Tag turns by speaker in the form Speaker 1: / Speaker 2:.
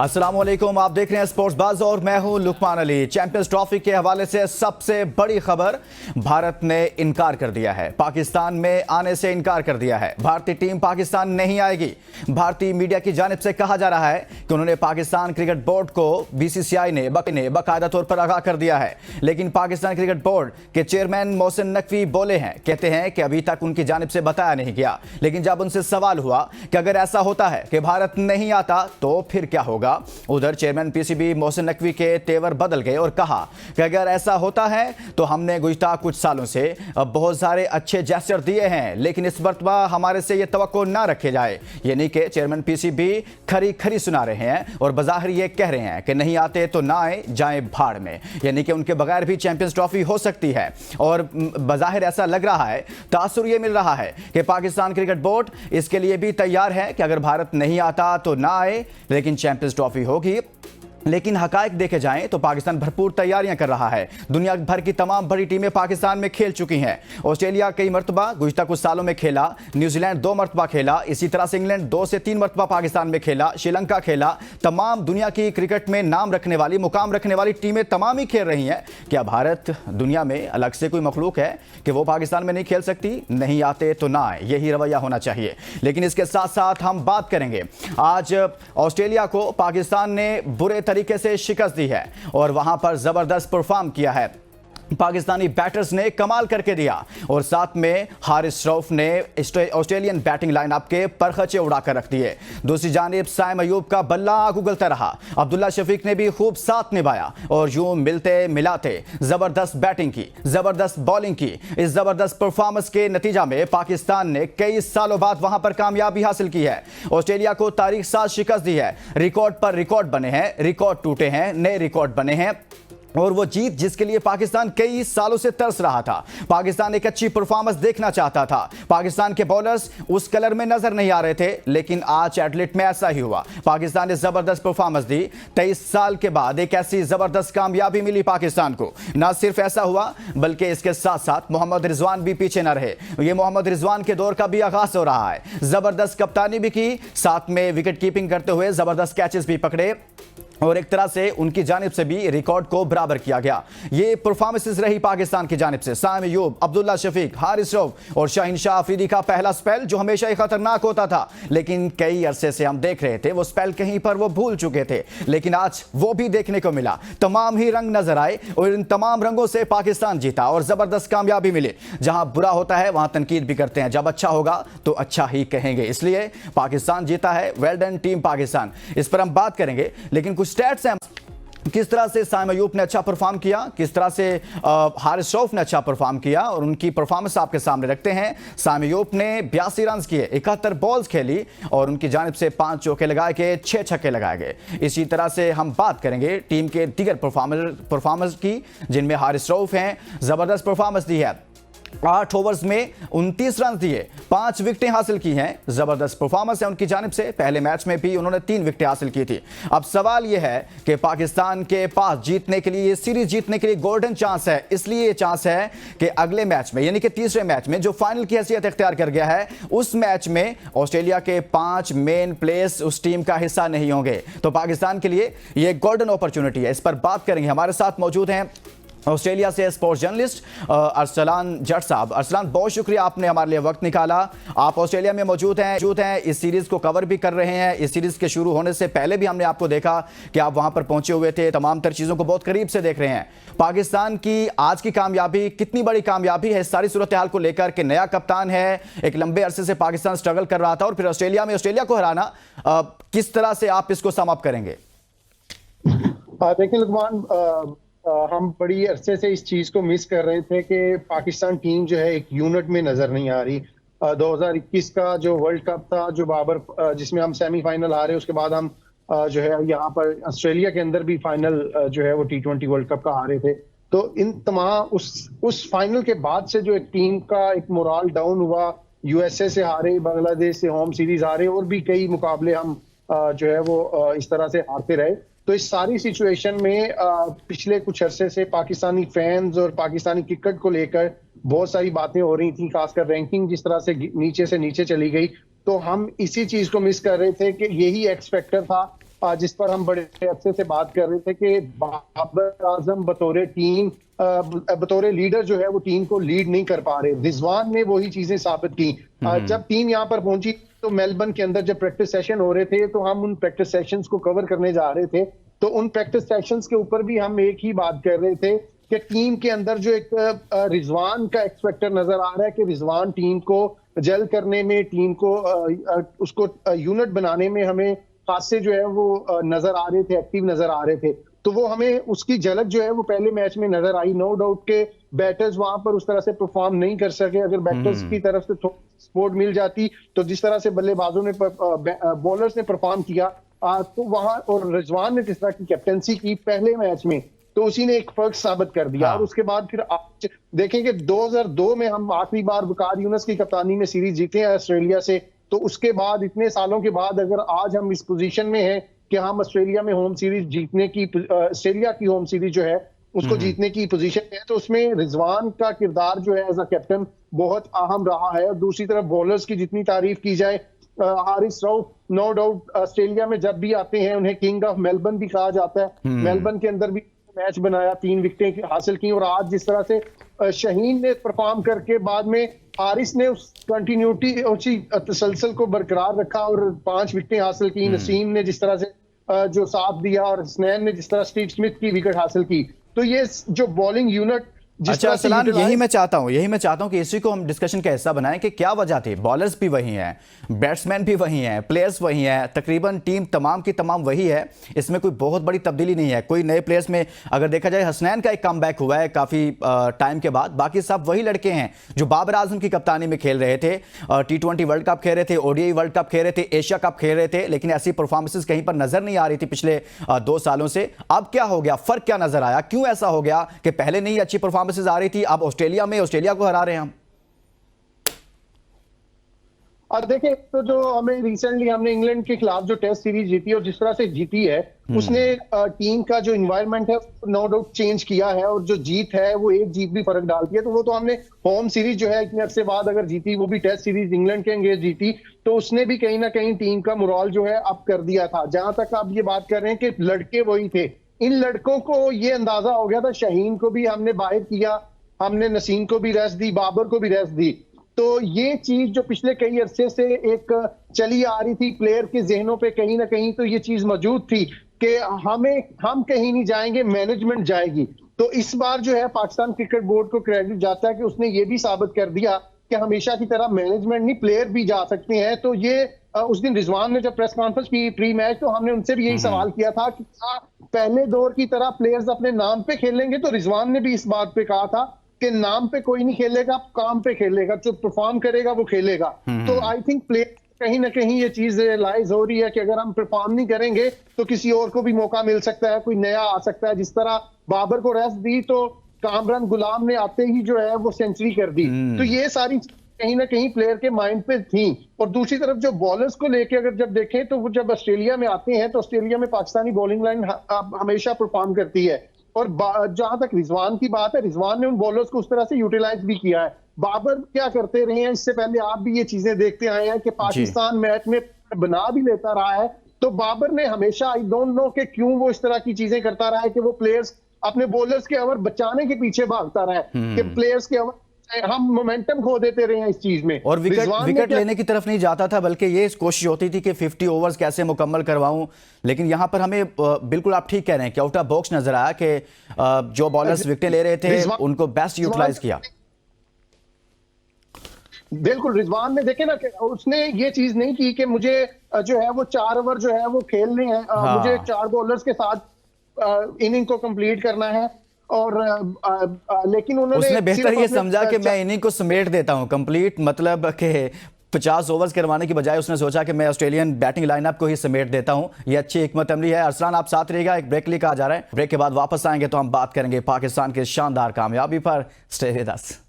Speaker 1: अस्सलाम वालेकुम, आप देख रहे हैं स्पोर्ट्स बाज़ और मैं हूं लुकमान अली। चैंपियंस ट्रॉफी के हवाले से सबसे बड़ी खबर, भारत ने इनकार कर दिया है, पाकिस्तान में आने से इनकार कर दिया है। भारतीय टीम पाकिस्तान नहीं आएगी। भारतीय मीडिया की जानिब से कहा जा रहा है कि उन्होंने पाकिस्तान क्रिकेट बोर्ड को बीसीसीआई ने बाकायदा तौर पर आगाह कर दिया है, लेकिन पाकिस्तान क्रिकेट बोर्ड के चेयरमैन मोहसिन नकवी बोले हैं, कहते हैं कि अभी तक उनकी जानिब से बताया नहीं गया। लेकिन जब उनसे सवाल हुआ कि अगर ऐसा होता है कि भारत नहीं आता तो फिर क्या होगा, उधर चेयरमैन पीसीबी मोहसिन नकवी के तेवर बदल गए और कहा कि अगर ऐसा होता है तो हमने गुज़िश्ता कुछ सालों से बहुत सारे अच्छे जेस्चर दिए हैं, लेकिन इस मरतबा हमारे से ये तवक्को ना रखे जाए। यानी कि चेयरमैन पीसीबी खरी खरी सुना रहे हैं और बज़ाहिर ये कह रहे हैं कि नहीं आते तो ना आए, जाए भाड़ में। यानी कि उनके बगैर भी चैंपियंस ट्रॉफी हो सकती है और बज़ाहिर ऐसा लग रहा है, तासुर ये मिल रहा है कि पाकिस्तान क्रिकेट बोर्ड इसके लिए भी तैयार है कि अगर भारत नहीं आता तो ना आए, लेकिन चैंपियंस ट्रॉफी होगी। लेकिन हकायक देखे जाएं तो पाकिस्तान भरपूर तैयारियां कर रहा है। दुनिया भर की तमाम बड़ी टीमें पाकिस्तान में खेल चुकी हैं। ऑस्ट्रेलिया कई मरतबा गुज़िश्ता कुछ सालों में खेला, न्यूजीलैंड 2 मरतबा खेला, इसी तरह से इंग्लैंड 2 से 3 मरतबा पाकिस्तान में खेला, श्रीलंका खेला। तमाम दुनिया की क्रिकेट में नाम रखने वाली, मुकाम रखने वाली टीमें तमाम ही खेल रही हैं। क्या भारत दुनिया में अलग से कोई मखलूक है कि वो पाकिस्तान में नहीं खेल सकती? नहीं आते तो ना आए, यही रवैया होना चाहिए। लेकिन इसके साथ साथ हम बात करेंगे, आज ऑस्ट्रेलिया को पाकिस्तान ने बुरे तरीके से शिकस्त दी है और वहां पर जबरदस्त परफॉर्म किया है। पाकिस्तानी बैटर्स ने कमाल करके दिया और साथ में हारिस रऊफ ने ऑस्ट्रेलियन बैटिंग लाइनअप के परखचे उड़ाकर रख दिए। दूसरी जानिब साइम अयूब का बल्ला आग उगलता रहा, अब्दुल्ला शफीक ने भी खूब साथ निभाया और यूं मिलते मिलाते जबरदस्त बैटिंग की, जबरदस्त बॉलिंग की। इस जबरदस्त परफॉर्मेंस के नतीजा में पाकिस्तान ने कई सालों बाद वहां पर कामयाबी हासिल की है। ऑस्ट्रेलिया को तारीख साज शिकस्त दी है, रिकॉर्ड पर रिकॉर्ड बने हैं, रिकॉर्ड टूटे हैं, नए रिकॉर्ड बने हैं और वो जीत जिसके लिए पाकिस्तान कई सालों से तरस रहा था। पाकिस्तान एक अच्छी परफॉर्मेंस देखना चाहता था। पाकिस्तान के बॉलर्स उस कलर में नजर नहीं आ रहे थे, लेकिन आज एडलेट में ऐसा ही हुआ। पाकिस्तान ने जबरदस्त परफॉर्मेंस दी। 23 साल के बाद एक ऐसी जबरदस्त कामयाबी मिली पाकिस्तान को। ना सिर्फ ऐसा हुआ बल्कि इसके साथ साथ मोहम्मद रिजवान भी पीछे न रहे। ये मोहम्मद रिजवान के दौर का भी आगाज हो रहा है। जबरदस्त कप्तानी भी की, साथ में विकेट कीपिंग करते हुए जबरदस्त कैचेस भी पकड़े और एक तरह से उनकी जानिब से भी रिकॉर्ड को बराबर किया गया। ये परफॉर्मेंसेस रही पाकिस्तान की जानिब से। साइम अयूब, अब्दुल्ला शफीक, हारिस रऊफ और शाहीन शाह अफरीदी का पहला स्पेल जो हमेशा ही खतरनाक होता था, लेकिन कई अरसे से हम देख रहे थे वो स्पेल कहीं पर वो भूल चुके थे, लेकिन आज वो भी देखने को मिला। तमाम ही रंग नजर आए और इन तमाम रंगों से पाकिस्तान जीता और जबरदस्त कामयाबी मिली। जहां बुरा होता है वहां तनकीद भी करते हैं, जब अच्छा होगा तो अच्छा ही कहेंगे। इसलिए पाकिस्तान जीता है, वेल डन टीम पाकिस्तान। इस पर हम बात करेंगे, लेकिन कुछ स्टैट्स हैं, किस तरह से साइम अयूब ने अच्छा परफॉर्म किया, किस तरह से हारिस रऊफ ने अच्छा परफॉर्म किया और उनकी परफॉर्मेंस आपके सामने रखते हैं। साइम अयूब ने 82 रन किए, 71 बॉल्स खेली और उनकी जानिब से 5 चौके लगाए गए, 6 छक्के लगाए गए। इसी तरह से हम बात करेंगे टीम के दीगर परफॉर्मेंस की, जिनमें हारिस रऊफ हैं, जबरदस्त परफॉर्मेंस दी है। 8 ओवर्स में 29 रन दिए, 5 विकेटें हासिल की हैं। जबरदस्त परफॉर्मेंस है उनकी जानिब से। पहले मैच में भी उन्होंने 3 विकेटें हासिल की थी। अब सवाल यह है कि पाकिस्तान के पास जीतने के लिए, ये सीरीज जीतने के लिए गोल्डन चांस है। इसलिए ये चांस है कि अगले मैच में, यानी कि तीसरे मैच में जो फाइनल की हैसियत इख्तियार कर गया है, उस मैच में ऑस्ट्रेलिया के 5 मेन प्लेयर्स उस टीम का हिस्सा नहीं होंगे। तो पाकिस्तान के लिए ये गोल्डन अपॉर्चुनिटी है। इस पर बात करेंगे। हमारे साथ मौजूद हैं ऑस्ट्रेलिया से स्पोर्ट्स जर्नलिस्ट अरसलान जट साहब। अरसलान, बहुत शुक्रिया, आपने हमारे लिए वक्त निकाला। आप ऑस्ट्रेलिया में मौजूद हैं, इस सीरीज़ को कवर भी कर रहे हैं। इस सीरीज़ के शुरू होने से पहले भी हमने आपको देखा कि आप वहां पर पहुंचे हुए थे, तमाम तर चीज़ों को बहुत करीब से देख रहे हैं। पाकिस्तान की आज की कामयाबी कितनी बड़ी कामयाबी है इस सारी सूरत हाल को लेकर कि नया कप्तान है, एक लंबे अरसे से पाकिस्तान स्ट्रगल कर रहा था और फिर ऑस्ट्रेलिया में ऑस्ट्रेलिया को हराना, किस तरह से आप इसको सम अप करेंगे?
Speaker 2: देखिए लुकमान, हम बड़ी अरसे से इस चीज को मिस कर रहे थे कि पाकिस्तान टीम जो है एक यूनिट में नजर नहीं आ रही। 2021 का जो वर्ल्ड कप था, जो बाबर जिसमें हम सेमीफाइनल हारे, उसके बाद हम जो है यहाँ पर ऑस्ट्रेलिया के अंदर भी फाइनल जो है वो T20 वर्ल्ड कप का हारे थे। तो इन तमाम उस फाइनल के बाद से जो एक टीम का एक मोराल डाउन हुआ, यूएसए से हारे, बांग्लादेश से होम सीरीज हारे और भी कई मुकाबले हम जो है वो इस तरह से हारते रहे। तो इस सारी सिचुएशन में पिछले कुछ अरसे से पाकिस्तानी फैंस और पाकिस्तानी क्रिकेट को लेकर बहुत सारी बातें हो रही थी, खासकर रैंकिंग जिस तरह से नीचे चली गई। तो हम इसी चीज को मिस कर रहे थे कि यही एक्स फैक्टर था जिस पर हम बड़े अरसे से बात कर रहे थे कि बाबर आजम बतौर टीम बतौर लीडर जो है वो टीम को लीड नहीं कर पा रहे। रिजवान ने वही चीजें साबित की। जब टीम यहाँ पर पहुंची तो मेलबर्न के अंदर जब प्रैक्टिस सेशन हो रहे थे तो हम उन प्रैक्टिस सेशंस को कवर करने जा रहे थे। तो उन प्रैक्टिस सेशंस के ऊपर भी हम एक ही बात कर रहे थे कि टीम के अंदर जो एक रिजवान का एक्स फैक्टर नजर आ रहा है कि रिजवान टीम को जेल करने में, टीम को उसको यूनिट बनाने में हमें खासे जो है वो नजर आ रहे थे, एक्टिव नजर आ रहे थे। तो वो हमें उसकी झलक जो है वो पहले मैच में नजर आई। नो डाउट के बैटर्स वहां पर उस तरह से परफॉर्म नहीं कर सके। अगर बैटर्स की तरफ से सपोर्ट मिल जाती तो जिस तरह से बल्लेबाजों ने बॉलर्स ने परफॉर्म किया तो वहां, और रिजवान ने जिस तरह की कैप्टनसी की पहले मैच में, तो उसी ने एक फर्क साबित कर दिया। और उसके बाद फिर आप देखेंगे 2002 में हम आखिरी बार वकार यूनुस की कप्तानी में सीरीज जीते हैं ऑस्ट्रेलिया से। तो उसके बाद इतने सालों के बाद अगर आज हम इस पोजीशन में हैं कि हम ऑस्ट्रेलिया में होम सीरीज जीतने की, ऑस्ट्रेलिया की होम सीरीज जो है उसको जीतने की पोजीशन है, तो उसमें रिजवान का किरदार जो है एज अ कैप्टन बहुत अहम रहा है। और दूसरी तरफ बॉलर्स की जितनी तारीफ की जाए, Haris Rauf no doubt Australia में जब भी आते हैं उन्हें किंग ऑफ मेलबर्न भी कहा जाता है। मेलबर्न के अंदर भी मैच बनाया, 3 विकेटें हासिल की। और आज जिस तरह से शहीन ने परफॉर्म करके बाद में हारिस ने उस कंटिन्यूटी, उसी तसलसल को बरकरार रखा और 5 विकेटें हासिल की। नसीम ने जिस तरह से जो साथ दिया और हसनैन ने जिस तरह स्टीव स्मिथ की विकेट हासिल की। तो ये जो बॉलिंग यूनिट
Speaker 1: अच्छा अरसलान, यही मैं चाहता हूं कि इसी को हम डिस्कशन का हिस्सा बनाएं कि क्या वजह थी। बॉलर्स भी वही हैं, बैट्समैन भी वही हैं, प्लेयर्स वही हैं, तकरीबन टीम तमाम की तमाम वही है। इसमें कोई बहुत बड़ी तब्दीली नहीं है। कोई नए प्लेयर्स में अगर देखा जाए, हसनैन का एक कमबैक हुआ है काफ़ी टाइम के बाद, बाकी सब वही लड़के हैं जो बाबर आजम की कप्तानी में खेल रहे थे, T20 वर्ल्ड कप खेल रहे थे, ODI वर्ल्ड कप खेल रहे थे, एशिया कप खेल रहे थे, लेकिन ऐसी परफॉर्मेंसेज कहीं पर नजर नहीं आ रही थी पिछले 2 सालों से। अब क्या हो गया, फर्क क्या नजर आया, क्यों ऐसा हो गया कि पहले नहीं अच्छी परफॉर्मेंसेज आ रही थी, अब ऑस्ट्रेलिया में ऑस्ट्रेलिया को हरा रहे हैं हम?
Speaker 2: और देखें तो जो हमें रिसेंटली हमने इंग्लैंड के खिलाफ जो टेस्ट सीरीज जीती और जिस तरह से जीती है, उसने टीम का जो इन्वायरमेंट है नो डाउट चेंज किया है। और जो जीत है वो एक जीत भी फर्क डालती है। तो वो तो हमने होम सीरीज जो है इतने अरसे बाद अगर जीती, वो भी टेस्ट सीरीज इंग्लैंड के अंगेज जीती, तो उसने भी कहीं ना कहीं टीम का मोरल जो है अप कर दिया था। जहां तक आप ये बात कर रहे हैं कि लड़के वही थे, इन लड़कों को ये अंदाजा हो गया था। शहीन को भी हमने बाहर किया, हमने नसीम को भी रेस्ट दी, बाबर को भी रेस्ट दी। तो ये चीज जो पिछले कई अरसे से एक चली आ रही थी प्लेयर के जहनों पे, कहीं ना कहीं तो ये चीज मौजूद थी कि हम कहीं नहीं जाएंगे, मैनेजमेंट जाएगी। तो इस बार जो है पाकिस्तान क्रिकेट बोर्ड को क्रेडिट जाता है कि उसने ये भी साबित कर दिया कि हमेशा की तरह मैनेजमेंट नहीं, प्लेयर भी जा सकते हैं। तो ये उस दिन रिजवान ने जब प्रेस कॉन्फ्रेंस की प्री मैच, तो हमने उनसे भी यही सवाल किया था कि पहले दौर की तरह प्लेयर्स अपने नाम पे खेलेंगे। तो रिजवान ने भी इस बात पे कहा था कि नाम पे कोई नहीं खेलेगा, काम पे खेलेगा, जो परफॉर्म करेगा वो खेलेगा। तो आई थिंक प्लेयर कहीं ना कहीं ये चीज रियलाइज हो रही है कि अगर हम परफॉर्म नहीं करेंगे तो किसी और को भी मौका मिल सकता है, कोई नया आ सकता है। जिस तरह बाबर को रेस्ट दी तो कामरान गुलाम ने आते ही जो है वो सेंचुरी कर दी। तो ये सारी कहीं ना कहीं प्लेयर के माइंड पे थी। और दूसरी तरफ जो बॉलर्स को लेके अगर जब देखें तो वो जब ऑस्ट्रेलिया में आते हैं तो ऑस्ट्रेलिया में पाकिस्तानी बॉलिंग लाइन हमेशा परफॉर्म करती है। और जहां तक रिजवान की बात है, रिजवान ने उन बॉलर्स को उस तरह से यूटिलाइज भी किया है। बाबर क्या करते रहे हैं, इससे पहले आप भी ये चीजें देखते आए हैं कि पाकिस्तान मैच में बना भी लेता रहा है। तो बाबर ने हमेशा, आई डोंट नो कि क्यों वो इस तरह की चीजें करता रहा है कि वो प्लेयर्स अपने बॉलर्स के ओवर बचाने के पीछे भागता रहा है कि प्लेयर्स के ओवर हम मोमेंटम खो देते रहे हैं इस चीज में।
Speaker 1: और विकेट लेने की तरफ नहीं जाता था, बल्कि ये कोशिश होती थी कि 50 ओवर्स कैसे मुकम्मल करवाऊं। लेकिन यहां पर हमें बिल्कुल आप ठीक कह रहे हैं कि आउट ऑफ बॉक्स नजर आया कि जो बॉलर्स विकेटें ले रहे थे उनको बेस्ट यूटिलाइज किया।
Speaker 2: बिल्कुल, रिजवान ने देखे ना कि उसने ये चीज नहीं की कि मुझे जो है वो 4 ओवर जो है वो खेलने हैं, मुझे 4 बॉलर्स के साथ इनिंग को कंप्लीट करना है। और लेकिन उसने
Speaker 1: बेहतर ये समझा कि मैं इनिंग को समेट देता हूं कंप्लीट, मतलब कि 50 ओवर्स करवाने की बजाय उसने सोचा कि मैं ऑस्ट्रेलियन बैटिंग लाइनअप को ही समेट देता हूं। ये अच्छी हिकमत अमली है। अरसलान आप साथ रहिएगा, एक ब्रेक लिए कहा जा रहा है, ब्रेक के बाद वापस आएंगे तो हम बात करेंगे पाकिस्तान के शानदार कामयाबी पर। Stay with us.